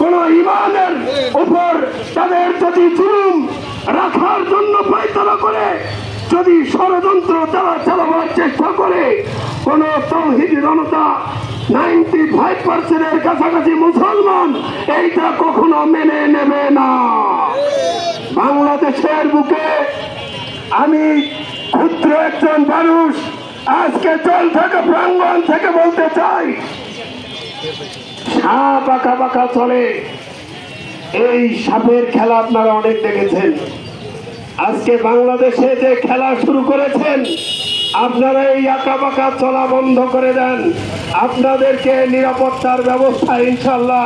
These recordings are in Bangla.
কোন ইমানের উপর তাদের যদি জুলুম রাখার জন্য পায়তারা করে, যদি ষড়যন্ত্র তারা চালাবার চেষ্টা করে, কোন তাওহীদি জনতা 95% কাছাকাছি মুসলমান এইটা কখনো মেনে নেবে না। বাংলাদেশের বুকে আমি ক্ষুদ্র একজন মানুষ আজকে জল থেকে প্রাঙ্গণ থেকে বলতে চাই, সাপ আঁকা বাঁকা চলে, এই সাপের খেলা আপনারা অনেক দেখেছেন। আজকে বাংলাদেশে যে খেলা শুরু করেছেন, আপনারা এই আঁকা বাঁকা চলা বন্ধ করে দেন। আপনাদেরকে নিরাপত্তার ব্যবস্থা ইনশাল্লাহ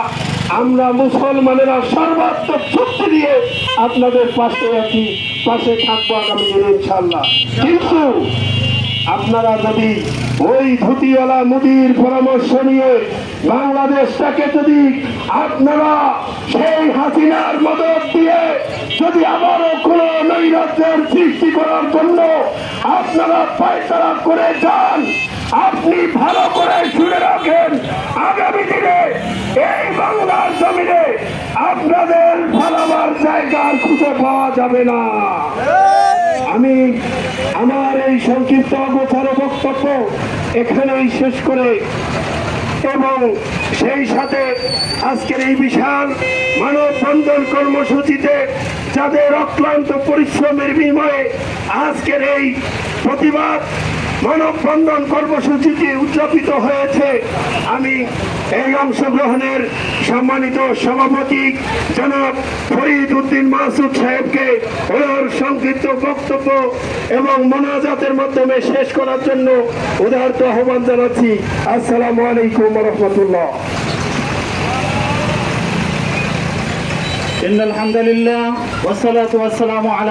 আমরা মুসলমানেরা সর্বাত্মক শক্তি দিয়ে আপনাদের পাশে থাকবো আগামী দিনে ইনশাল্লাহ। কিন্তু আপনারা যদি ওই ধুতিওয়ালা মোদির পরামর্শ নিয়ে বাংলাদেশটাকে যদি আপনারা সেই হাসিনার মদত দিয়ে যদি আবারও কোন নৈরাজ্যের সৃষ্টি করার জন্য আপনারা পায়তারা করে যান, আপনি ভালো করে শুনে রাখেন, আগামী দিনে এই বাংলার জমিনে আপনাদের ভালোবার জায়গা খুঁজে পাওয়া যাবে না। আমি আমার এই সংক্ষিপ্ত অগোছালো বক্তব্য এখানেই শেষ করে এবং সেই সাথে আজকের এই বিশাল মানববন্ধন কর্মসূচিতে যাদের অক্লান্ত পরিশ্রমের বিনিময়ে আজকের এই প্রতিবাদ মানববন্ধন কর্মসূচিটি উদযাপিত হয়েছে, আমি এই অংশগ্রহণের সম্মানিত সভাপতি জনাব ফরিদ উদ্দিন মাসুদ সাহেবকে ওনার সংক্ষিপ্ত বক্তব্য এবং মোনাজাতের মাধ্যমে শেষ করার জন্য উদারত আহ্বান জানাচ্ছি। আসসালামু আলাইকুম ওয়া রাহমাতুল্লাহ। ইন্নাল হামদুলিল্লাহ ওয়া সলাতু ওয়া সালামু আলা